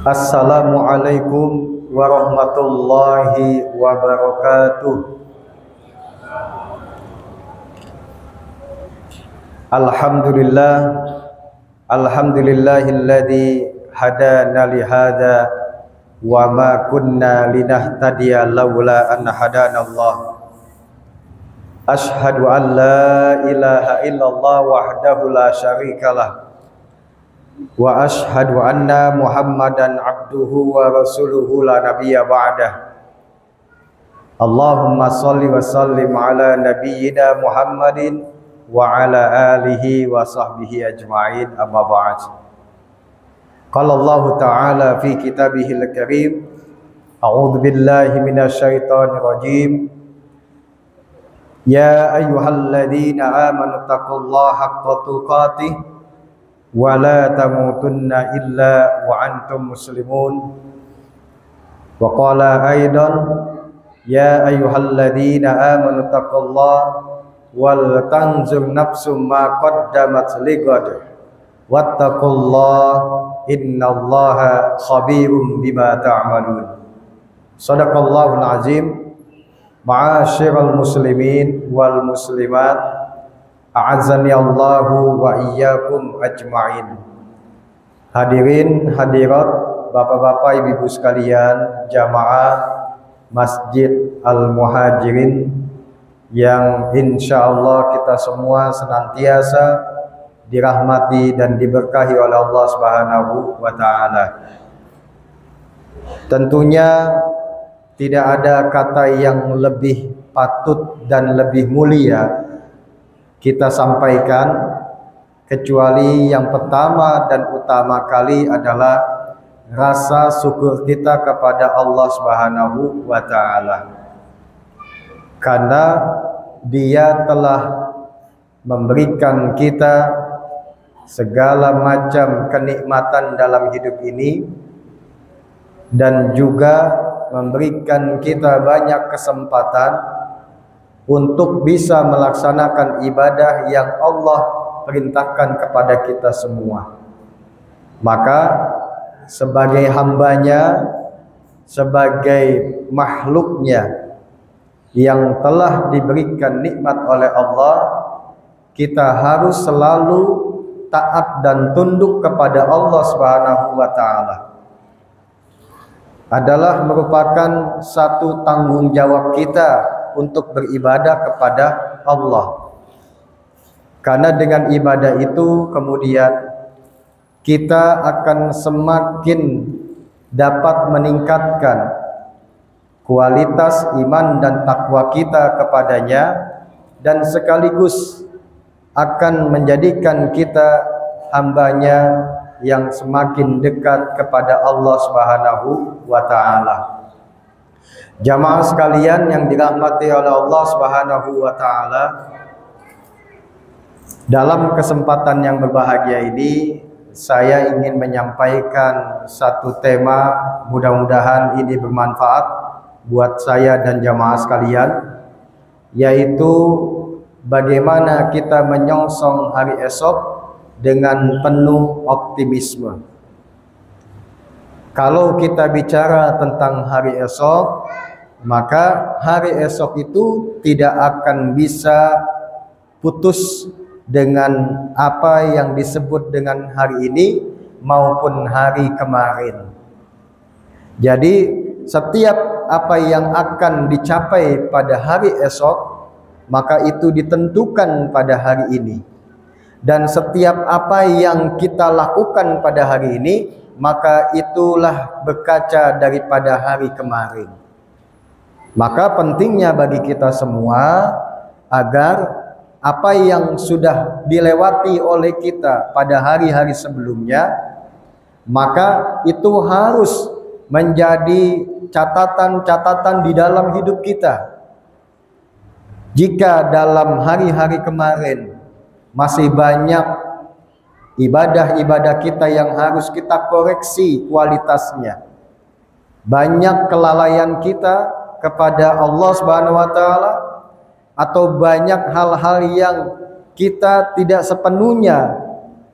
Assalamualaikum warahmatullahi wabarakatuh. Alhamdulillah, alhamdulillahilladzi hadana li hadza wa ma kunna linahtadiya laula an hadanallah. Ashhadu an la ilaha illallah wahdahu la syarikalah wa ashhadu anna Muhammadan abduhu wa rasuluhu la nabiyya ba'dah. Allahumma salli wa sallim ala nabiyyina Muhammadin wa ala alihi wa sahbihi ajma'in, amma ba'd. Qala Allah ta'ala fi kitabihil karim, a'udzu billahi minasyaitonir rajim. Ya ayyuhalladzina amanu taqullaha haqqa tuqatih wa la tamutunna illa wa antum muslimun. Wa qala aidan, ya ayyuhalladzina amanu taqullaha wal tanzur nafsum ma qaddamat lighad wattaqullaha innallaha khabirum bima ta'malun. Shadaqallahul azim. Ma'asyiral muslimin wal muslimat, a'azzani Allahu wa iyyakum ajma'in. Hadirin hadirat, bapak-bapak, ibu-ibu sekalian, jamaah Masjid Al-Muhajirin yang insyaallah kita semua senantiasa dirahmati dan diberkahi oleh Allah Subhanahu wa taala. Tentunya tidak ada kata yang lebih patut dan lebih mulia kita sampaikan kecuali yang pertama dan utama kali adalah rasa syukur kita kepada Allah Subhanahu wa taala. Karena Dia telah memberikan kita segala macam kenikmatan dalam hidup ini dan juga memberikan kita banyak kesempatan untuk bisa melaksanakan ibadah yang Allah perintahkan kepada kita semua. Maka sebagai hambanya, sebagai makhluknya yang telah diberikan nikmat oleh Allah, kita harus selalu taat dan tunduk kepada Allah Subhanahu wa taala. Adalah merupakan satu tanggung jawab kita untuk beribadah kepada Allah. Karena dengan ibadah itu kemudian kita akan semakin dapat meningkatkan kualitas iman dan takwa kita kepadanya, dan sekaligus akan menjadikan kita hambanya yang semakin dekat kepada Allah Subhanahu wa taala. Jamaah sekalian yang dirahmati oleh Allah Subhanahu wa taala, dalam kesempatan yang berbahagia ini saya ingin menyampaikan satu tema, mudah-mudahan ini bermanfaat buat saya dan jamaah sekalian, yaitu bagaimana kita menyongsong hari esok dengan penuh optimisme. Kalau kita bicara tentang hari esok, maka hari esok itu tidak akan bisa putus dengan apa yang disebut dengan hari ini maupun hari kemarin. Jadi setiap apa yang akan dicapai pada hari esok, maka itu ditentukan pada hari ini. Dan setiap apa yang kita lakukan pada hari ini, maka itulah berkaca daripada hari kemarin. Maka pentingnya bagi kita semua agar apa yang sudah dilewati oleh kita pada hari-hari sebelumnya, maka itu harus menjadi catatan-catatan di dalam hidup kita. Jika dalam hari-hari kemarin masih banyak ibadah-ibadah kita yang harus kita koreksi kualitasnya, banyak kelalaian kita kepada Allah Subhanahu wa taala, atau banyak hal-hal yang kita tidak sepenuhnya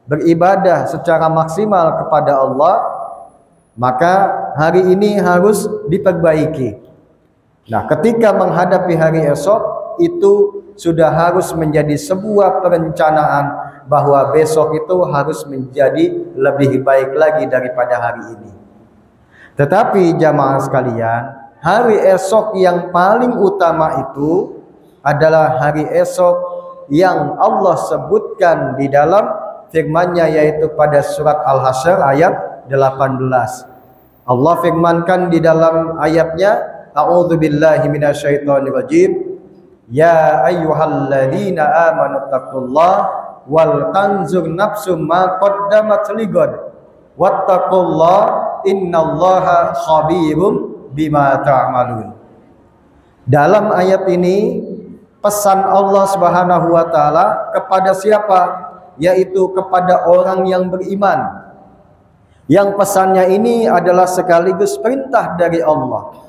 beribadah secara maksimal kepada Allah, maka hari ini harus diperbaiki. Nah, ketika menghadapi hari esok itu sudah harus menjadi sebuah perencanaan bahwa besok itu harus menjadi lebih baik lagi daripada hari ini. Tetapi jamaah sekalian, hari esok yang paling utama itu adalah hari esok yang Allah sebutkan di dalam firman-Nya, yaitu pada surat Al-Hasyr ayat 18. Allah firmankan di dalam ayatnya, A'udzubillahi minasyaitonirrajim. Ya ayyuhalladzina amanu taqullaha wal tanzur nafsum ma qaddamat ligad wattaqullaha innallaha khabirum bima ta'malun. Dalam ayat ini pesan Allah Subhanahu wa taala kepada siapa? Yaitu kepada orang yang beriman. Yang pesannya ini adalah sekaligus perintah dari Allah.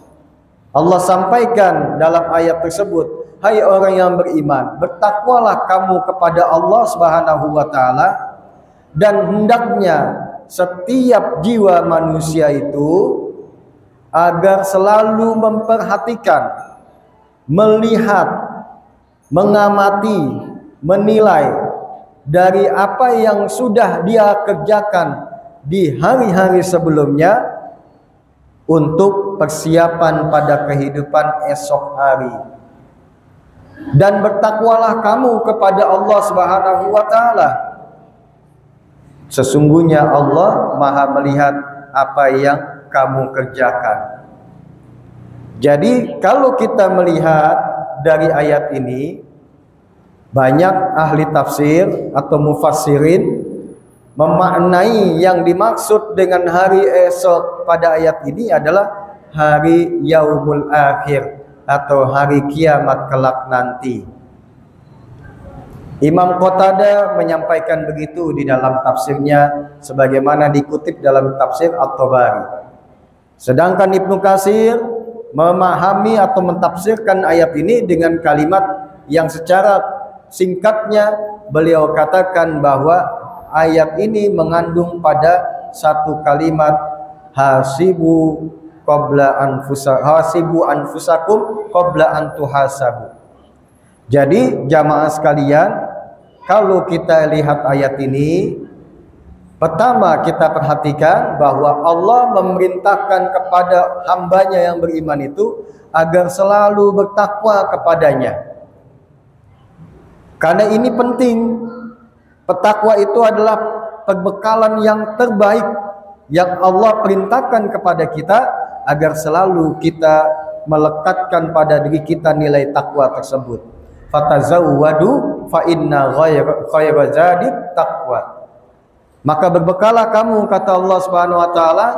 Allah sampaikan dalam ayat tersebut, hai orang yang beriman, bertakwalah kamu kepada Allah Subhanahu wa taala, dan hendaknya setiap jiwa manusia itu agar selalu memperhatikan, melihat, mengamati, menilai dari apa yang sudah dia kerjakan di hari-hari sebelumnya untuk persiapan pada kehidupan esok hari. Dan bertakwalah kamu kepada Allah Subhanahu wa taala. Sesungguhnya Allah Maha melihat apa yang kamu kerjakan. Jadi kalau kita melihat dari ayat ini, banyak ahli tafsir atau mufassirin memaknai yang dimaksud dengan hari esok pada ayat ini adalah hari yaumul akhir atau hari kiamat kelak nanti. Imam Qatadah menyampaikan begitu di dalam tafsirnya sebagaimana dikutip dalam tafsir At-Tabari. Sedangkan Ibnu Katsir memahami atau mentafsirkan ayat ini dengan kalimat yang secara singkatnya beliau katakan bahwa ayat ini mengandung pada satu kalimat, hasibu anfusakum qabla an tuhasabu. Jadi jamaah sekalian, kalau kita lihat ayat ini, pertama kita perhatikan bahwa Allah memerintahkan kepada hambanya yang beriman itu agar selalu bertakwa kepadanya. Karena ini penting. Petakwa itu adalah perbekalan yang terbaik yang Allah perintahkan kepada kita agar selalu kita melekatkan pada diri kita nilai takwa tersebut. Fatazawwadu fa inna khayra zadit taqwa. Maka berbekalah kamu, kata Allah Subhanahu wa taala,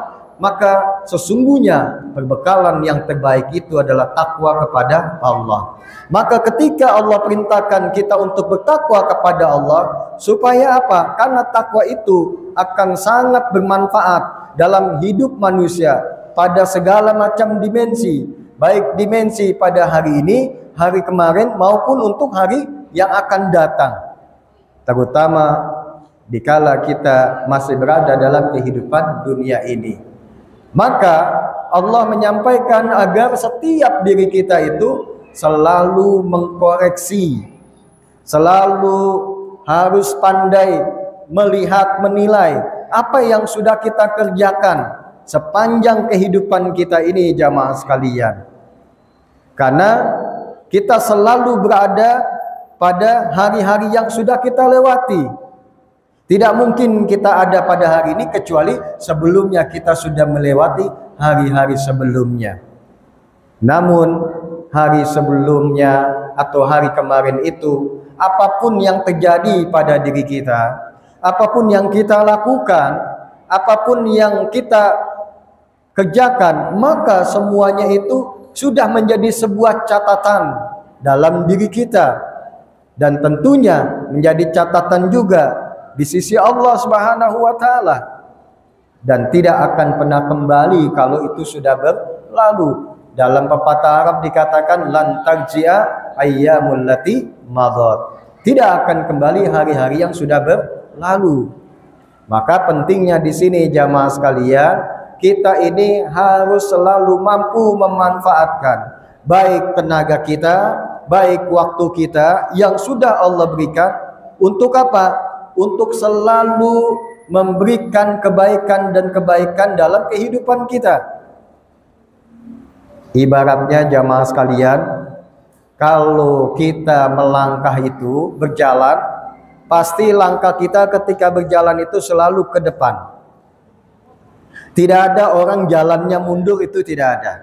maka sesungguhnya perbekalan yang terbaik itu adalah takwa kepada Allah. Maka ketika Allah perintahkan kita untuk bertakwa kepada Allah, supaya apa? Karena takwa itu akan sangat bermanfaat dalam hidup manusia pada segala macam dimensi, baik dimensi pada hari ini, hari kemarin, maupun untuk hari yang akan datang. Terutama dikala kita masih berada dalam kehidupan dunia ini. Maka Allah menyampaikan agar setiap diri kita itu selalu mengkoreksi, selalu harus pandai melihat, menilai apa yang sudah kita kerjakan sepanjang kehidupan kita ini, jamaah sekalian. Karena kita selalu berada pada hari-hari yang sudah kita lewati. Tidak mungkin kita ada pada hari ini kecuali sebelumnya kita sudah melewati hari-hari sebelumnya. Namun hari sebelumnya atau hari kemarin itu, apapun yang terjadi pada diri kita, apapun yang kita lakukan, apapun yang kita kerjakan, maka semuanya itu sudah menjadi sebuah catatan dalam diri kita, dan tentunya menjadi catatan juga di sisi Allah Subhanahu wa taala, dan tidak akan pernah kembali kalau itu sudah berlalu. Dalam pepatah Arab dikatakan lan tarji'a ayyamul lati madat. Tidak akan kembali hari-hari yang sudah berlalu. Maka pentingnya di sini jamaah sekalian, kita ini harus selalu mampu memanfaatkan baik tenaga kita, baik waktu kita yang sudah Allah berikan. Untuk apa? Untuk selalu memberikan kebaikan dan kebaikan dalam kehidupan kita. Ibaratnya jamaah sekalian, kalau kita melangkah itu berjalan, pasti langkah kita ketika berjalan itu selalu ke depan. Tidak ada orang jalannya mundur, itu tidak ada.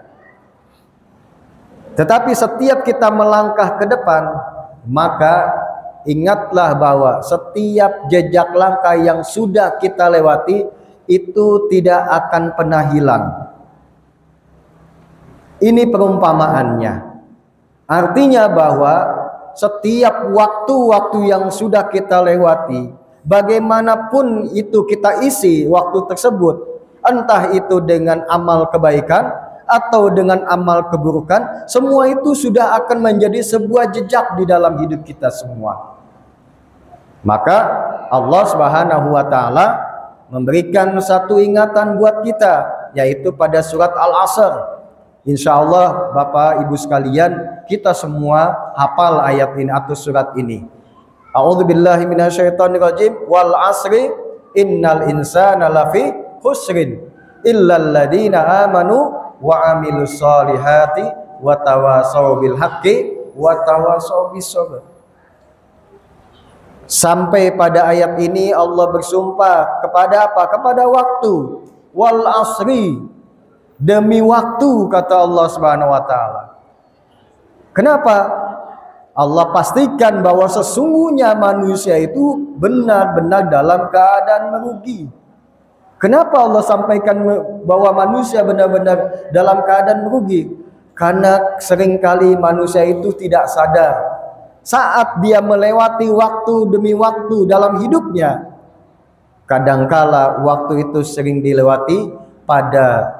Tetapi setiap kita melangkah ke depan, maka ingatlah bahwa setiap jejak langkah yang sudah kita lewati itu tidak akan pernah hilang. Ini perumpamaannya. Artinya bahwa setiap waktu-waktu yang sudah kita lewati, bagaimanapun itu kita isi waktu tersebut, entah itu dengan amal kebaikan atau dengan amal keburukan, semua itu sudah akan menjadi sebuah jejak di dalam hidup kita semua. Maka Allah Subhanahu wa taala memberikan satu ingatan buat kita, yaitu pada surat Al-Asr. Insyaallah Bapak Ibu sekalian, kita semua hafal ayat ini atau surat ini. A'udzubillahi minasyaitonirrajim. Wal asri innal insana lafi khusrin illal ladzina amanu wa amilus solihati wa tawasaw bil haqqi wa tawasaw bis sabr. Sampai pada ayat ini Allah bersumpah kepada apa? Kepada waktu. Wal asri, demi waktu, kata Allah Subhanahu wa taala. Kenapa? Allah pastikan bahwa sesungguhnya manusia itu benar-benar dalam keadaan merugi. Kenapa Allah sampaikan bahwa manusia benar-benar dalam keadaan merugi? Karena seringkali manusia itu tidak sadar. Saat dia melewati waktu demi waktu dalam hidupnya, kadangkala waktu itu sering dilewati pada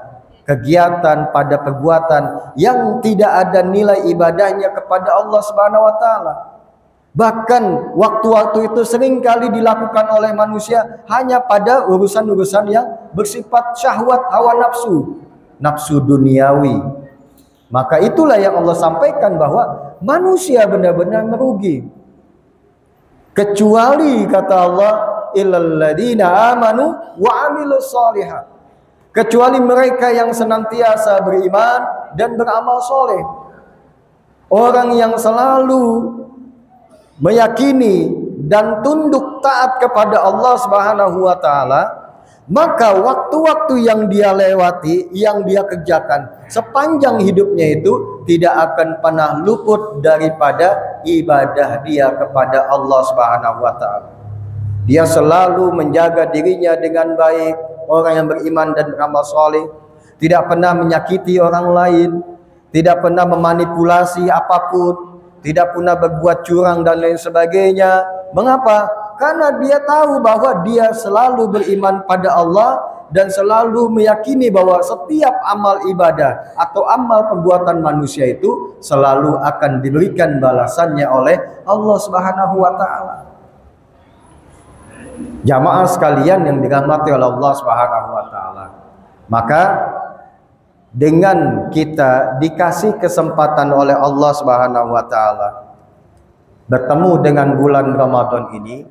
kegiatan, pada perbuatan yang tidak ada nilai ibadahnya kepada Allah Subhanahu wa taala. Bahkan waktu-waktu itu sering kali dilakukan oleh manusia hanya pada urusan-urusan yang bersifat syahwat, hawa nafsu, nafsu duniawi. Maka itulah yang Allah sampaikan bahwa manusia benar-benar merugi. Kecuali kata Allah, illal ladzina amanu wa amilus sholihat. Kecuali mereka yang senantiasa beriman dan beramal soleh. Orang yang selalu meyakini dan tunduk taat kepada Allah Subhanahu wa taala, maka waktu-waktu yang dia lewati, yang dia kerjakan sepanjang hidupnya itu tidak akan pernah luput daripada ibadah dia kepada Allah Subhanahu wa taala. Dia selalu menjaga dirinya dengan baik. Orang yang beriman dan beramal soleh tidak pernah menyakiti orang lain, tidak pernah memanipulasi apapun, tidak pernah berbuat curang dan lain sebagainya. Mengapa? Karena dia tahu bahwa dia selalu beriman pada Allah dan selalu meyakini bahwa setiap amal ibadah atau amal perbuatan manusia itu selalu akan diberikan balasannya oleh Allah Subhanahu wa taala. Jamaah sekalian yang dirahmati oleh Allah Subhanahu wa taala. Maka dengan kita dikasih kesempatan oleh Allah Subhanahu wa taala bertemu dengan bulan Ramadan ini,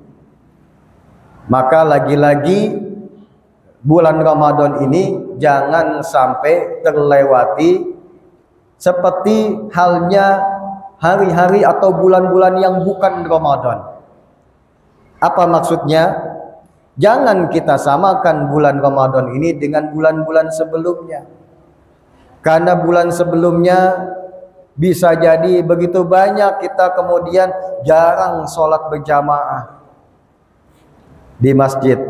maka lagi-lagi bulan Ramadan ini jangan sampai terlewati seperti halnya hari-hari atau bulan-bulan yang bukan Ramadan. Apa maksudnya? Jangan kita samakan bulan Ramadan ini dengan bulan-bulan sebelumnya. Karena bulan sebelumnya bisa jadi begitu banyak kita kemudian jarang sholat berjamaah di masjid.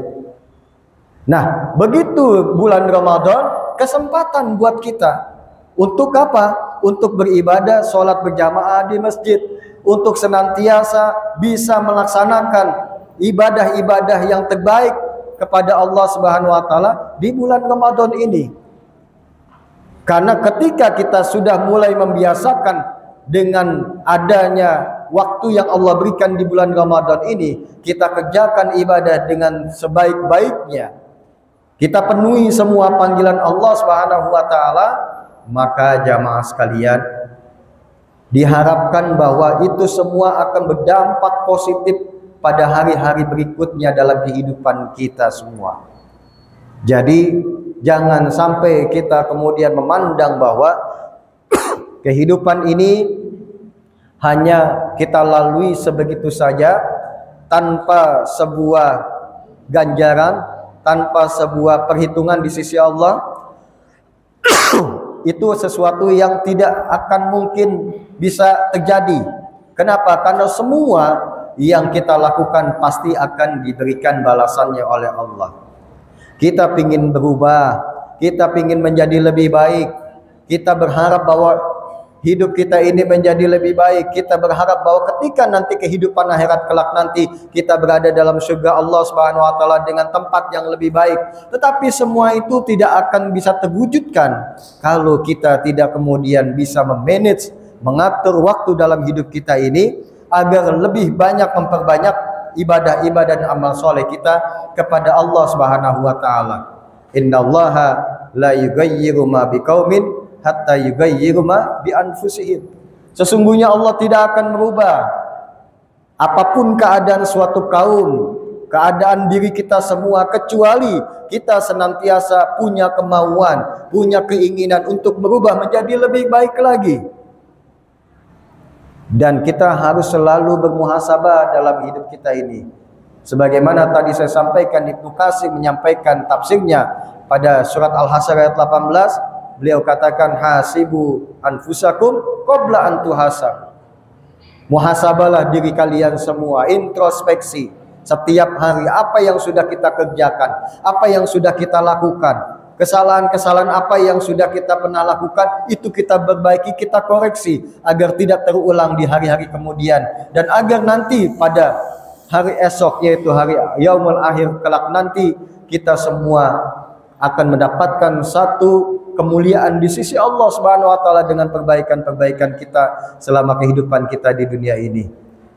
Nah, begitu bulan Ramadan, kesempatan buat kita. Untuk apa? Untuk beribadah, sholat berjamaah di masjid. Untuk senantiasa bisa melaksanakan ibadah-ibadah yang terbaik kepada Allah Subhanahu wa taala di bulan Ramadan ini. Karena ketika kita sudah mulai membiasakan dengan adanya waktu yang Allah berikan di bulan Ramadan ini, kita kerjakan ibadah dengan sebaik-baiknya, kita penuhi semua panggilan Allah Subhanahu wa taala, maka jamaah sekalian diharapkan bahwa itu semua akan berdampak positif pada hari-hari berikutnya dalam kehidupan kita semua. Jadi jangan sampai kita kemudian memandang bahwa kehidupan ini hanya kita lalui sebegitu saja tanpa sebuah ganjaran, tanpa sebuah perhitungan di sisi Allah. Itu sesuatu yang tidak akan mungkin bisa terjadi. Kenapa? Karena semua yang kita lakukan pasti akan diberikan balasannya oleh Allah. Kita ingin berubah, kita ingin menjadi lebih baik, kita berharap bahwa hidup kita ini menjadi lebih baik. Kita berharap bahwa ketika nanti kehidupan akhirat kelak nanti kita berada dalam surga Allah Subhanahu wa taala dengan tempat yang lebih baik. Tetapi semua itu tidak akan bisa terwujudkan kalau kita tidak kemudian bisa memanage, mengatur waktu dalam hidup kita ini agar lebih banyak memperbanyak ibadah-ibadah dan amal soleh kita kepada Allah Subhanahu wa taala. Innallaha la yughayyiru ma biqaumin hatta yughayyiru ma bi anfusihim. Sesungguhnya Allah tidak akan merubah apapun keadaan suatu kaum, keadaan diri kita semua, kecuali kita senantiasa punya kemauan, punya keinginan untuk berubah menjadi lebih baik lagi. Dan kita harus selalu bermuhasabah dalam hidup kita ini. Sebagaimana tadi saya sampaikan, Ibnu Katsir menyampaikan tafsirnya pada surat Al-Hasyr ayat 18. Beliau katakan, hasibu anfusakum qabla an tuhasab. Muhasabahlah diri kalian semua, introspeksi setiap hari apa yang sudah kita kerjakan, apa yang sudah kita lakukan, kesalahan-kesalahan apa yang sudah kita pernah lakukan, itu kita perbaiki, kita koreksi agar tidak terulang di hari-hari kemudian, dan agar nanti pada hari esok, yaitu hari yaumul akhir kelak nanti, kita semua akan mendapatkan satu kemuliaan di sisi Allah Subhanahu wa taala dengan perbaikan-perbaikan kita selama kehidupan kita di dunia ini.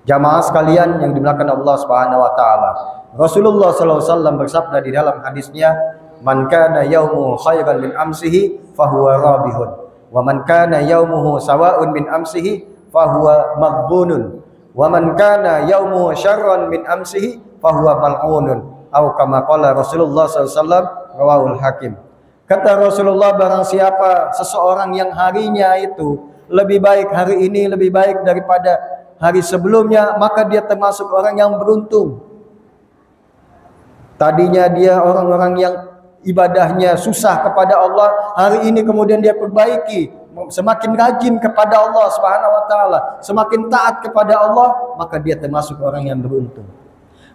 Jamaah sekalian yang dimuliakan Allah Subhanahu wa taala, Rasulullah sallallahu alaihi wasallam bersabda di dalam hadisnya, "Man kana yaumuhu khairan min amsihi fahuwa rabihun, wa man kana yaumuhu sawa'un min amsihi fahuwa maghbunun, wa man kana yaumuhu syarran min amsihi fahuwa mal'unun." Atau kama qala Rasulullah sallallahu alaihi wasallam, rawahul Hakim. Kata Rasulullah, barang siapa seseorang yang harinya itu lebih baik hari ini, lebih baik daripada hari sebelumnya, maka dia termasuk orang yang beruntung. Tadinya dia orang-orang yang ibadahnya susah kepada Allah, hari ini kemudian dia perbaiki, semakin rajin kepada Allah Subhanahu wa taala, semakin taat kepada Allah, maka dia termasuk orang yang beruntung.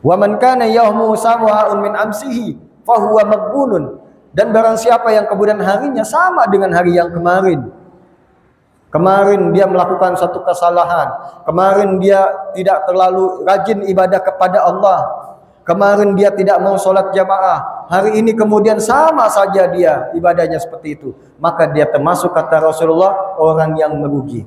Wa man kana yawmu sawa'un min amsihi fahuwa maghbunun. Dan barang siapa yang kemudian harinya sama dengan hari yang kemarin, kemarin dia melakukan satu kesalahan, kemarin dia tidak terlalu rajin ibadah kepada Allah, kemarin dia tidak mau sholat jamaah, hari ini kemudian sama saja dia ibadahnya seperti itu, maka dia termasuk, kata Rasulullah, orang yang merugi.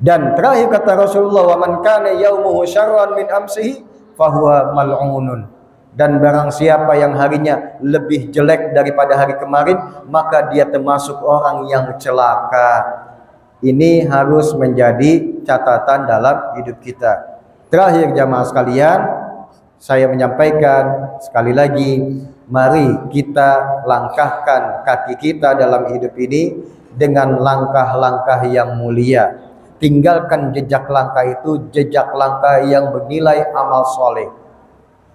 Dan terakhir kata Rasulullah, wa man kana yaumuhu syarran min amsihi fahuwa mal'unun. Dan barang siapa yang harinya lebih jelek daripada hari kemarin, maka dia termasuk orang yang celaka. Ini harus menjadi catatan dalam hidup kita. Terakhir jamaah sekalian, saya menyampaikan sekali lagi, mari kita langkahkan kaki kita dalam hidup ini dengan langkah-langkah yang mulia. Tinggalkan jejak langkah itu, jejak langkah yang bernilai amal soleh,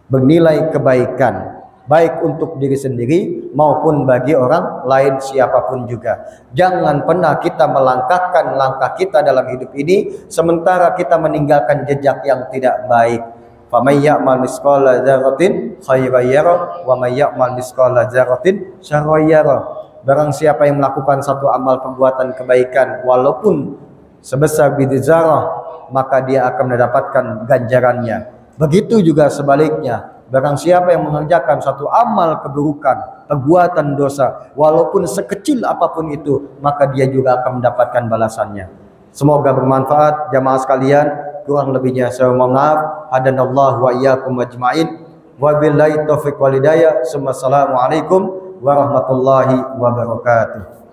bernilai kebaikan, baik untuk diri sendiri maupun bagi orang lain siapapun juga. Jangan pernah kita melangkahkan langkah kita dalam hidup ini sementara kita meninggalkan jejak yang tidak baik. Faman ya'mal misqala dzarratin khairan yarah wa may ya'mal misqala dzarratin syarran yarah. Barang siapa yang melakukan satu amal perbuatan kebaikan walaupun sebesar biji zarah, maka dia akan mendapatkan ganjarannya. Begitu juga sebaliknya, barang siapa yang mengerjakan satu amal keburukan, perbuatan dosa, walaupun sekecil apapun itu, maka dia juga akan mendapatkan balasannya. Semoga bermanfaat jamaah sekalian. Kurang lebihnya saya mohon maaf. Hadanallahu wa iyyakum ajmain. Wabillahi taufiq wal hidayah. Assalamualaikum warahmatullahi wabarakatuh.